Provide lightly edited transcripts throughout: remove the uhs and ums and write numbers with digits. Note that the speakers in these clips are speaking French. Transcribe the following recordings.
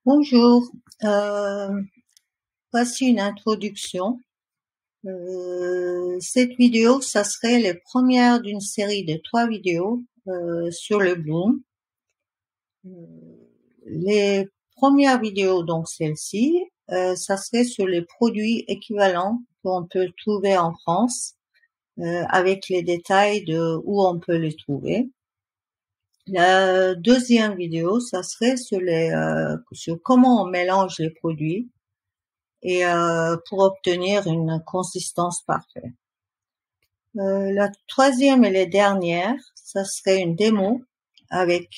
Bonjour, voici une introduction. Cette vidéo, ça serait les premières d'une série de 3 vidéos sur le Bloom. Les premières vidéos, donc celle-ci, ça serait sur les produits équivalents qu'on peut trouver en France, avec les détails de où on peut les trouver. La deuxième vidéo, ça serait sur sur comment on mélange les produits et pour obtenir une consistance parfaite. La troisième et la dernière, ça serait une démo avec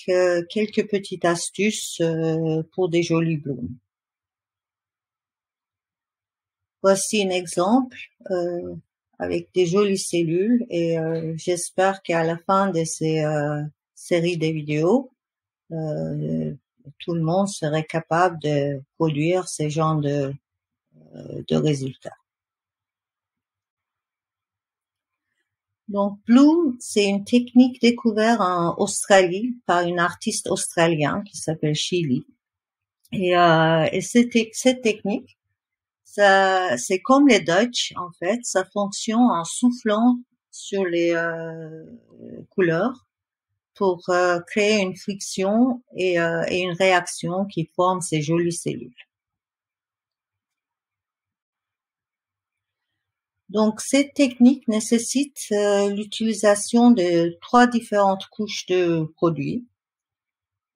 quelques petites astuces pour des jolis blooms. Voici un exemple avec des jolies cellules et j'espère qu'à la fin de ces séries de vidéos, tout le monde serait capable de produire ce genre de résultats. Donc, Bloom, c'est une technique découverte en Australie par une artiste australienne qui s'appelle Shili. Et cette technique, c'est comme les Dutch, en fait, ça fonctionne en soufflant sur les couleurs pour créer une friction et une réaction qui forme ces jolies cellules. Donc, cette technique nécessite l'utilisation de 3 différentes couches de produits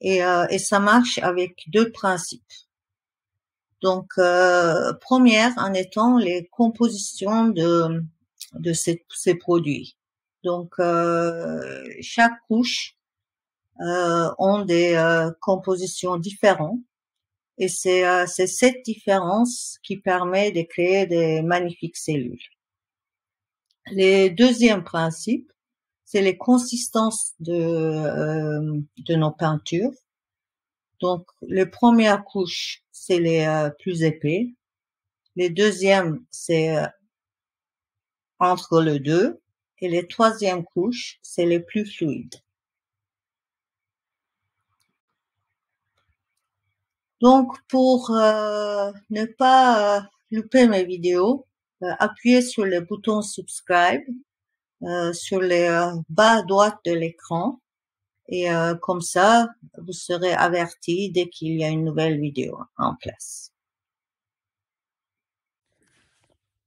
et ça marche avec 2 principes. Donc, première en étant les compositions de ces produits. Donc, chaque couche ont des compositions différentes et c'est cette différence qui permet de créer des magnifiques cellules. Le deuxième principe, c'est les consistances de nos peintures. Donc, les premières couches, c'est les plus épais. Les deuxièmes, c'est entre les deux. Et les troisièmes couches, c'est les plus fluides. Donc, pour ne pas louper mes vidéos, appuyez sur le bouton subscribe sur le bas droite de l'écran et comme ça, vous serez averti dès qu'il y a une nouvelle vidéo en place.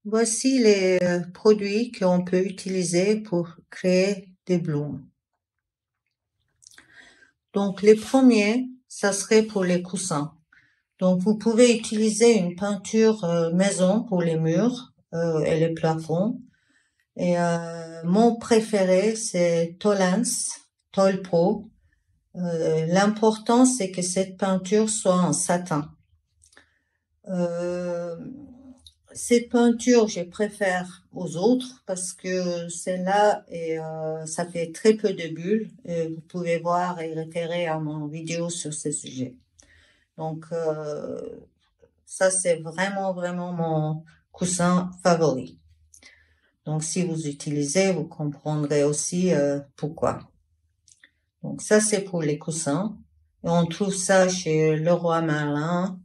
Voici les produits qu'on peut utiliser pour créer des blooms. Donc, les premiers, ça serait pour les coussins. Donc, vous pouvez utiliser une peinture maison pour les murs et les plafonds. Et mon préféré, c'est Toll Pro. L'important, c'est que cette peinture soit en satin. Cette peinture, je préfère aux autres parce que celle-là, ça fait très peu de bulles. Vous pouvez voir et référer à mon vidéo sur ce sujet. Donc, ça, c'est vraiment mon coussin favori. Donc, si vous utilisez, vous comprendrez aussi pourquoi. Donc, ça, c'est pour les coussins. Et on trouve ça chez Leroy Merlin.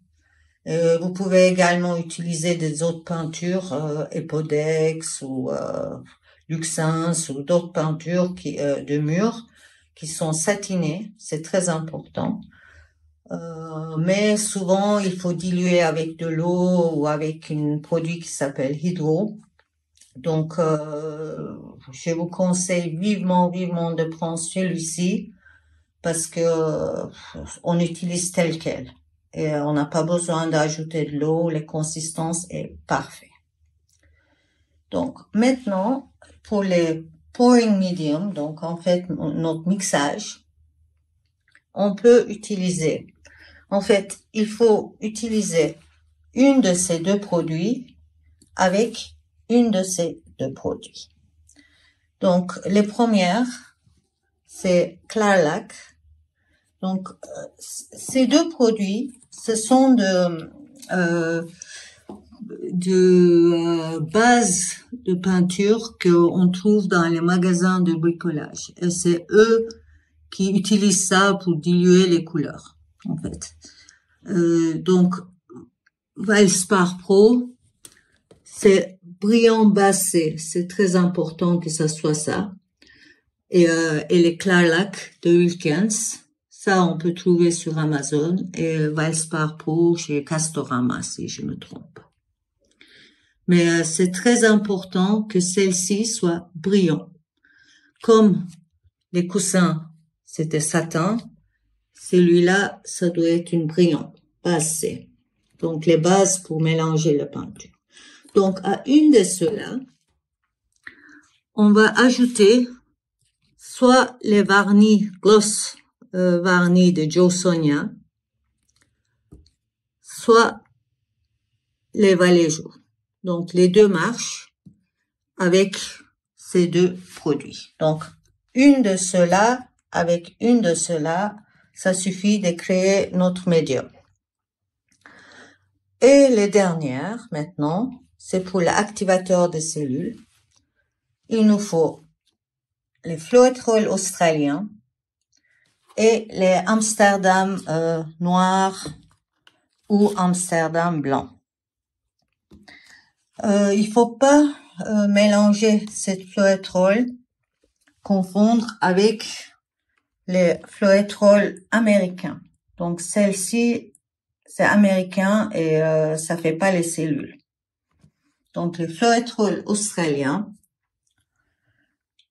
Vous pouvez également utiliser des autres peintures, Epodex ou Luxens ou d'autres peintures de murs qui sont satinées. C'est très important. Mais souvent, il faut diluer avec de l'eau ou avec un produit qui s'appelle Hydro. Donc, je vous conseille vivement de prendre celui-ci parce que on utilise tel quel et on n'a pas besoin d'ajouter de l'eau. La consistance est parfaite. Donc, maintenant, pour les pouring medium, donc en fait notre mixage, on peut utiliser. En fait, il faut utiliser une de ces deux produits avec une de ces deux produits. Donc, les premières, c'est Clairlac. Donc, ces deux produits, ce sont de bases de peinture qu'on trouve dans les magasins de bricolage. Et c'est eux qui utilisent ça pour diluer les couleurs, en fait. Donc, Valspar Pro, c'est brillant basé. C'est très important que ça soit ça. Et les Clarlac de Wilkins, ça on peut trouver sur Amazon. Et Valspar Pro chez Castorama, si je me trompe pas. Mais c'est très important que celle-ci soit brillant. Comme les coussins, c'était satin, celui-là, ça doit être une brillant basée. Donc les bases pour mélanger la peinture. Donc à une de ceux-là, on va ajouter soit les varnis gloss varnis de Joe Sonia, soit les Vallejo. Donc les deux marchent avec ces deux produits. Donc une de ceux-là avec une de ceux-là, ça suffit de créer notre médium. Et les dernières maintenant, c'est pour l'activateur de cellules. Il nous faut les Floetrol australiens et les Amsterdam noirs ou Amsterdam blanc. Il faut pas mélanger cette Floetrol, confondre avec les Floetrol américains. Donc celle-ci, c'est américain et ça fait pas les cellules. Donc le Floetrol australien,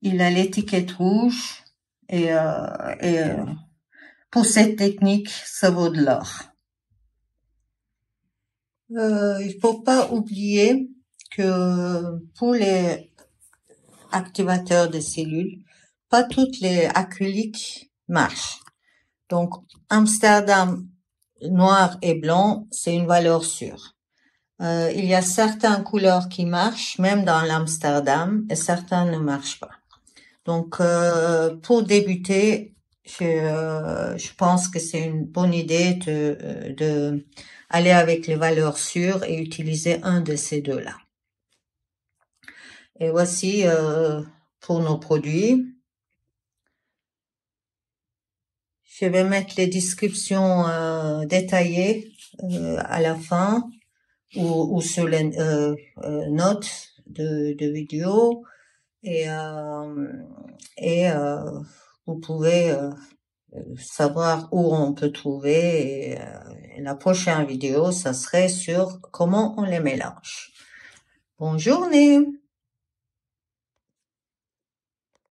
il a l'étiquette rouge et pour cette technique, ça vaut de l'or. Il faut pas oublier que pour les activateurs de cellules, pas toutes les acryliques marchent. Donc Amsterdam noir et blanc, c'est une valeur sûre. Il y a certaines couleurs qui marchent, même dans l'Amsterdam, et certains ne marchent pas. Donc, pour débuter, je pense que c'est une bonne idée de aller avec les valeurs sûres et utiliser un de ces deux-là. Et voici pour nos produits. Je vais mettre les descriptions détaillées à la fin ou sur les notes de vidéo et vous pouvez savoir où on peut trouver et la prochaine vidéo ça serait sur comment on les mélange. Bonne journée.